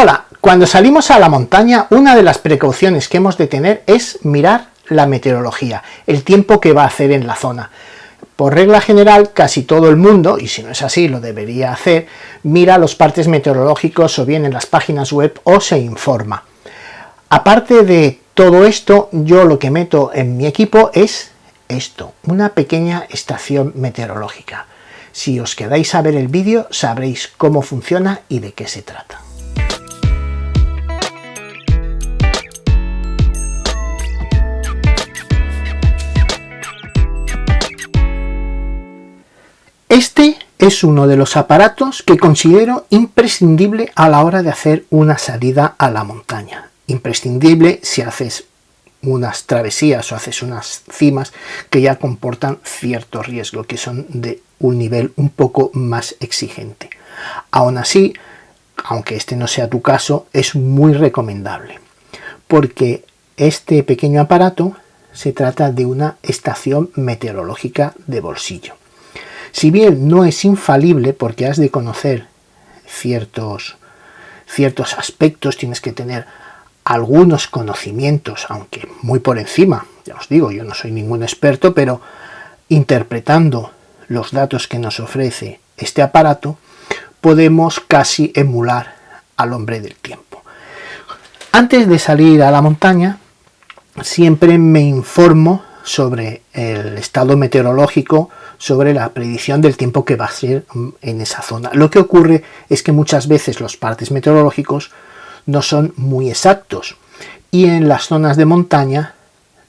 Hola, cuando salimos a la montaña, una de las precauciones que hemos de tener es mirar la meteorología, el tiempo que va a hacer en la zona. Por regla general, casi todo el mundo, y si no es así lo debería hacer, mira los partes meteorológicos o bien en las páginas web o se informa. Aparte de todo esto, yo lo que meto en mi equipo es esto, una pequeña estación meteorológica. Si os quedáis a ver el vídeo, sabréis cómo funciona y de qué se trata. Este es uno de los aparatos que considero imprescindible a la hora de hacer una salida a la montaña. Imprescindible si haces unas travesías o haces unas cimas que ya comportan cierto riesgo, que son de un nivel un poco más exigente. Aún así, aunque este no sea tu caso, es muy recomendable, porque este pequeño aparato se trata de una estación meteorológica de bolsillo. Si bien no es infalible, porque has de conocer ciertos aspectos, tienes que tener algunos conocimientos, aunque muy por encima, ya os digo, yo no soy ningún experto, pero interpretando los datos que nos ofrece este aparato, podemos casi emular al hombre del tiempo. Antes de salir a la montaña, siempre me informo sobre el estado meteorológico, sobre la predicción del tiempo que va a ser en esa zona. Lo que ocurre es que muchas veces los partes meteorológicos no son muy exactos y en las zonas de montaña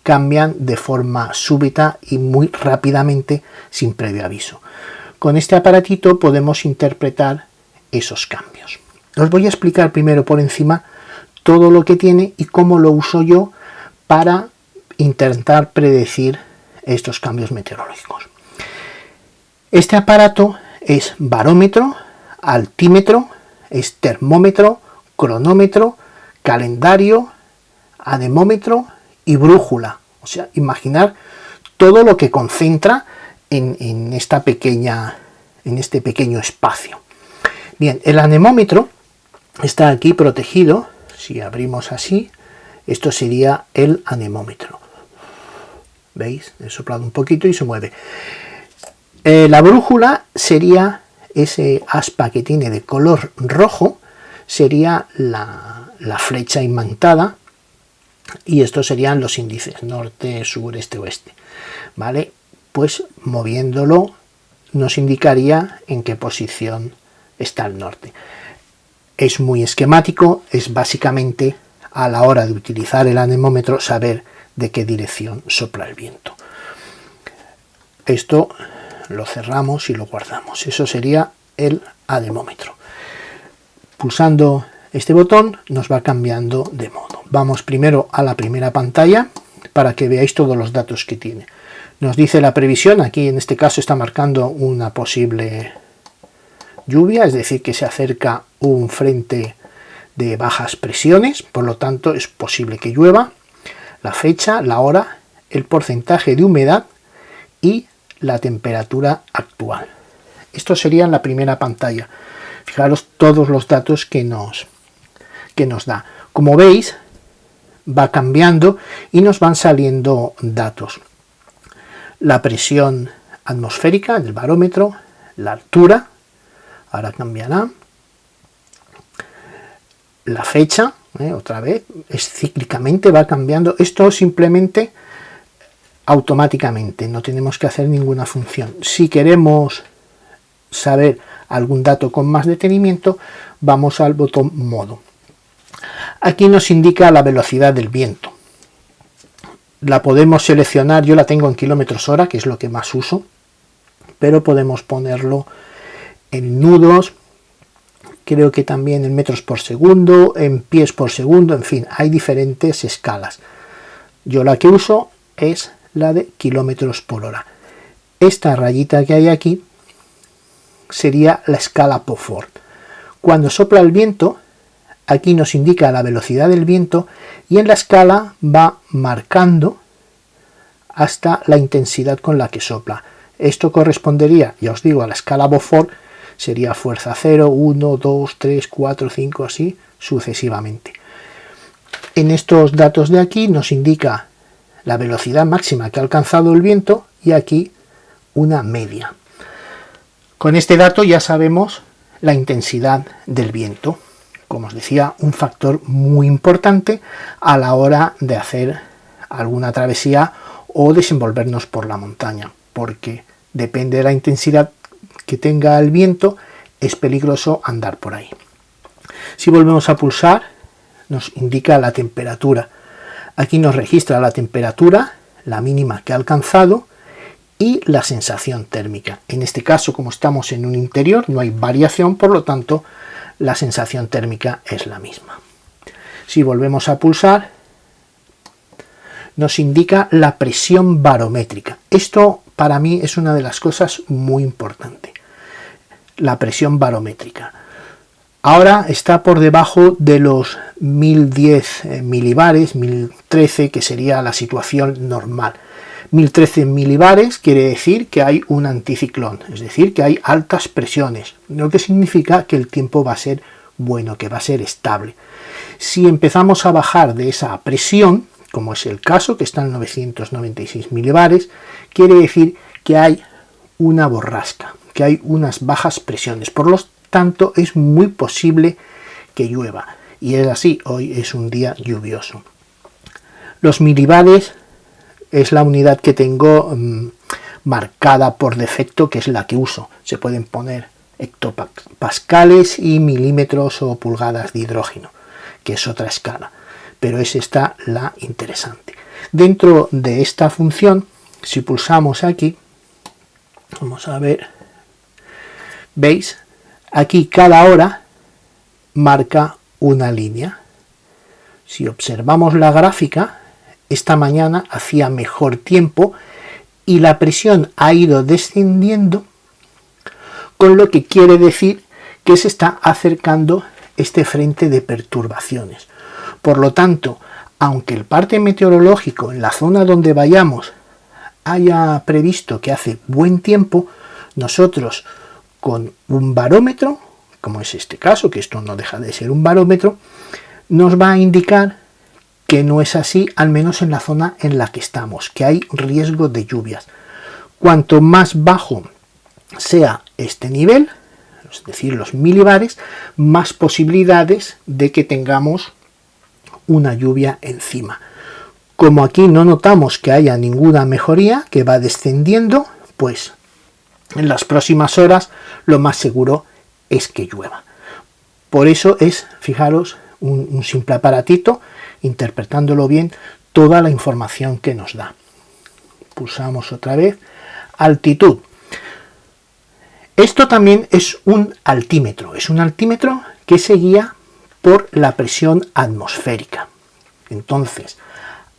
cambian de forma súbita y muy rápidamente sin previo aviso. Con este aparatito podemos interpretar esos cambios. Os voy a explicar primero por encima todo lo que tiene y cómo lo uso yo para intentar predecir estos cambios meteorológicos. Este aparato es barómetro, altímetro, es termómetro, cronómetro, calendario, anemómetro y brújula. O sea, imaginar todo lo que concentra en este pequeño espacio. Bien, el anemómetro está aquí protegido. Si abrimos así, esto sería el anemómetro. ¿Veis? He soplado un poquito y se mueve. La brújula sería ese aspa que tiene de color rojo, sería la flecha imantada, y estos serían los índices norte, sur, este, oeste. ¿Vale? Pues moviéndolo nos indicaría en qué posición está el norte. Es muy esquemático, es básicamente a la hora de utilizar el anemómetro saber de qué dirección sopla el viento. Esto lo cerramos y lo guardamos. Eso sería el anemómetro. Pulsando este botón nos va cambiando de modo. Vamos primero a la primera pantalla para que veáis todos los datos que tiene. Nos dice la previsión, aquí en este caso está marcando una posible lluvia, es decir, que se acerca un frente de bajas presiones, por lo tanto es posible que llueva, la fecha, la hora, el porcentaje de humedad y la temperatura actual. Esto sería en la primera pantalla. Fijaros todos los datos que nos da. Como veis, va cambiando y nos van saliendo datos. La presión atmosférica del barómetro, la altura, ahora cambiará, la fecha, otra vez, es cíclicamente, va cambiando. Esto simplemente automáticamente, no tenemos que hacer ninguna función. Si queremos saber algún dato con más detenimiento, vamos al botón modo. Aquí nos indica la velocidad del viento. La podemos seleccionar, yo la tengo en kilómetros hora, que es lo que más uso, pero podemos ponerlo en nudos, creo que también en metros por segundo, en pies por segundo, en fin, hay diferentes escalas. Yo la que uso es la de kilómetros por hora. Esta rayita que hay aquí sería la escala Beaufort. Cuando sopla el viento, aquí nos indica la velocidad del viento y en la escala va marcando hasta la intensidad con la que sopla. Esto correspondería, ya os digo, a la escala Beaufort, sería fuerza 0, 1, 2, 3, 4, 5, así, sucesivamente. En estos datos de aquí nos indica la velocidad máxima que ha alcanzado el viento y aquí una media. Con este dato ya sabemos la intensidad del viento. Como os decía, un factor muy importante a la hora de hacer alguna travesía o desenvolvernos por la montaña, porque depende de la intensidad que tenga el viento, es peligroso andar por ahí. Si volvemos a pulsar, nos indica la temperatura. Aquí nos registra la temperatura, la mínima que ha alcanzado y la sensación térmica. En este caso, como estamos en un interior, no hay variación, por lo tanto, la sensación térmica es la misma. Si volvemos a pulsar, nos indica la presión barométrica. Esto para mí es una de las cosas muy importantes. La presión barométrica. Ahora está por debajo de los 1010 milibares, 1013, que sería la situación normal. 1013 milibares quiere decir que hay un anticiclón, es decir, que hay altas presiones, lo que significa que el tiempo va a ser bueno, que va a ser estable. Si empezamos a bajar de esa presión, como es el caso, que está en 996 milibares, quiere decir que hay una borrasca, que hay unas bajas presiones. Por lo tanto, es muy posible que llueva. Y es así, hoy es un día lluvioso. Los milibares es la unidad que tengo marcada por defecto, que es la que uso. Se pueden poner hectopascales y milímetros o pulgadas de hidrógeno, que es otra escala. Pero es esta la interesante. Dentro de esta función, si pulsamos aquí, vamos a ver, ¿veis? Aquí cada hora marca una línea. Si observamos la gráfica, esta mañana hacía mejor tiempo y la presión ha ido descendiendo, con lo que quiere decir que se está acercando este frente de perturbaciones. Por lo tanto, aunque el parte meteorológico en la zona donde vayamos haya previsto que hace buen tiempo, nosotros con un barómetro, como es este caso, que esto no deja de ser un barómetro, nos va a indicar que no es así, al menos en la zona en la que estamos, que hay riesgo de lluvias. Cuanto más bajo sea este nivel, es decir, los milibares, más posibilidades de que tengamos una lluvia encima. Como aquí no notamos que haya ninguna mejoría, que va descendiendo, pues en las próximas horas lo más seguro es que llueva. Por eso es, fijaros, un simple aparatito, interpretándolo bien, toda la información que nos da. Pulsamos otra vez, altitud. Esto también es un altímetro que se guía por la presión atmosférica. Entonces,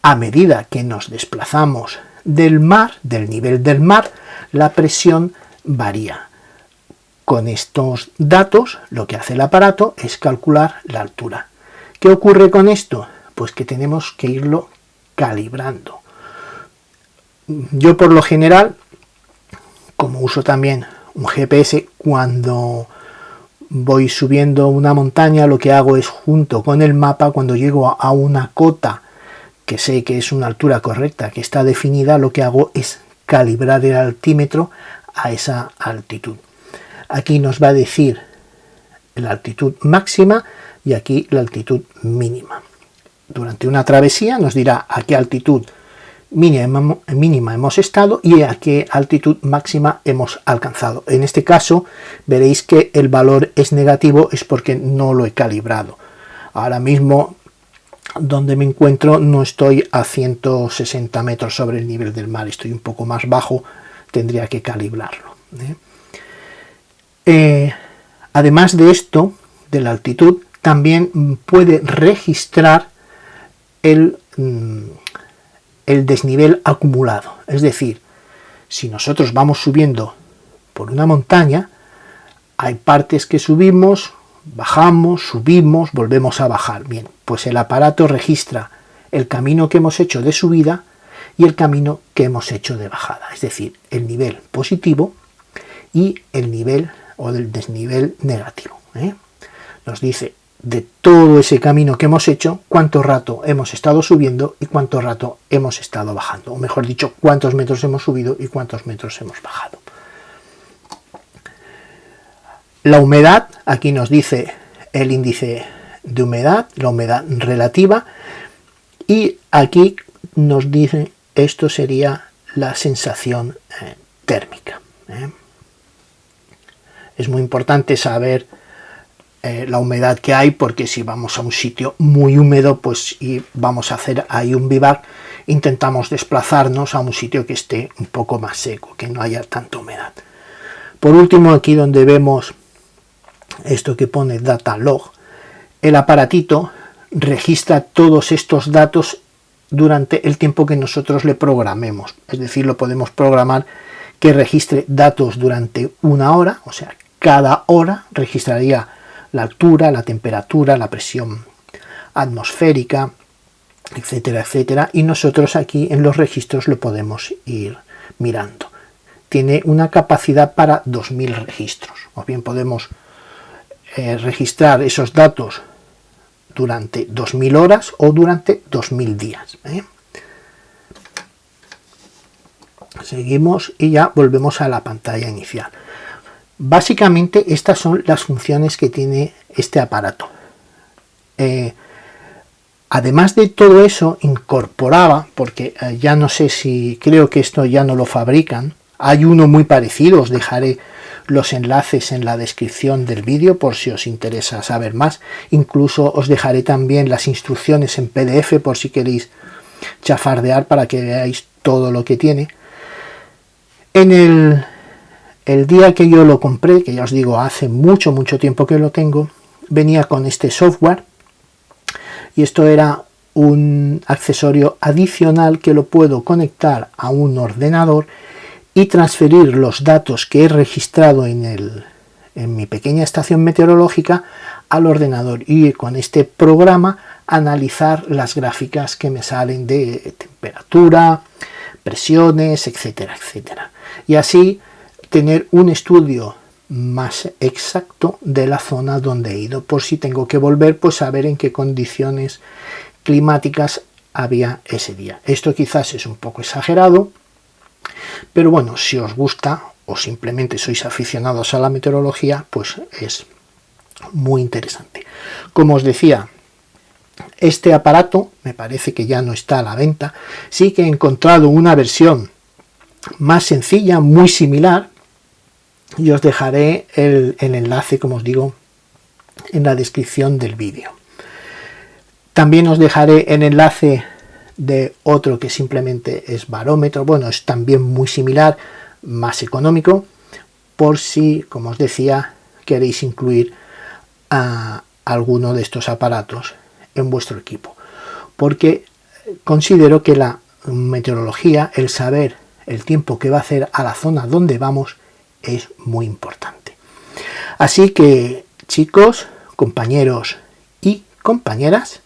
a medida que nos desplazamos del mar, del nivel del mar, la presión varía. Con estos datos, lo que hace el aparato es calcular la altura. ¿Qué ocurre con esto? Pues que tenemos que irlo calibrando. Yo por lo general, como uso también un GPS, cuando voy subiendo una montaña, lo que hago es, junto con el mapa, cuando llego a una cota que sé que es una altura correcta, que está definida, lo que hago es calibrar el altímetro a esa altitud. Aquí nos va a decir la altitud máxima y aquí la altitud mínima. Durante una travesía nos dirá a qué altitud mínima hemos estado y a qué altitud máxima hemos alcanzado. En este caso veréis que el valor es negativo, es porque no lo he calibrado. Ahora mismo donde me encuentro no estoy a 160 metros sobre el nivel del mar, estoy un poco más bajo, tendría que calibrarlo. Además de esto, de la altitud, también puede registrar el desnivel acumulado. Es decir, si nosotros vamos subiendo por una montaña, hay partes que subimos, bajamos, subimos, volvemos a bajar. Bien, pues el aparato registra el camino que hemos hecho de subida y el camino que hemos hecho de bajada. Es decir, el nivel positivo y el nivel o del desnivel negativo. Nos dice de todo ese camino que hemos hecho, cuánto rato hemos estado subiendo y cuánto rato hemos estado bajando, o mejor dicho, cuántos metros hemos subido y cuántos metros hemos bajado. La humedad, aquí nos dice el índice de humedad, la humedad relativa, y aquí nos dice, esto sería la sensación térmica. Es muy importante saber la humedad que hay, porque si vamos a un sitio muy húmedo, pues y vamos a hacer ahí un bivac, intentamos desplazarnos a un sitio que esté un poco más seco, que no haya tanta humedad. Por último, aquí donde vemos esto que pone data log, el aparatito registra todos estos datos durante el tiempo que nosotros le programemos. Es decir, lo podemos programar que registre datos durante 1 hora, o sea, cada hora registraría la altura, la temperatura, la presión atmosférica, etcétera, etcétera, y nosotros aquí en los registros lo podemos ir mirando. Tiene una capacidad para 2000 registros, o bien podemos registrar esos datos durante 2000 horas o durante 2000 días. Seguimos y ya volvemos a la pantalla inicial. Básicamente estas son las funciones que tiene este aparato. Además de todo eso, incorporaba, porque ya no sé si, creo que esto ya no lo fabrican, hay uno muy parecido, os dejaré los enlaces en la descripción del vídeo por si os interesa saber más. Incluso os dejaré también las instrucciones en PDF por si queréis chafardear para que veáis todo lo que tiene. En el día que yo lo compré, que ya os digo, hace mucho tiempo que lo tengo, venía con este software, y esto era un accesorio adicional que lo puedo conectar a un ordenador y transferir los datos que he registrado en mi pequeña estación meteorológica al ordenador, y con este programa analizar las gráficas que me salen de temperatura, presiones, etcétera, etcétera. Y así tener un estudio más exacto de la zona donde he ido, por si tengo que volver, pues saber en qué condiciones climáticas había ese día. Esto quizás es un poco exagerado, pero bueno, si os gusta o simplemente sois aficionados a la meteorología, pues es muy interesante. Como os decía, este aparato me parece que ya no está a la venta. Sí que he encontrado una versión más sencilla, muy similar, y os dejaré el enlace, como os digo, en la descripción del vídeo. También os dejaré el enlace de otro que simplemente es barómetro. Bueno, es también muy similar, más económico, por si, como os decía, queréis incluir a alguno de estos aparatos en vuestro equipo, porque considero que la meteorología, el saber el tiempo que va a hacer a la zona donde vamos, es muy importante. Así que, chicos, compañeros y compañeras,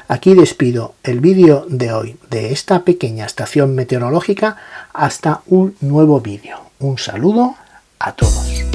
aquí despido el vídeo de hoy de esta pequeña estación meteorológica. Hasta un nuevo vídeo. Un saludo a todos.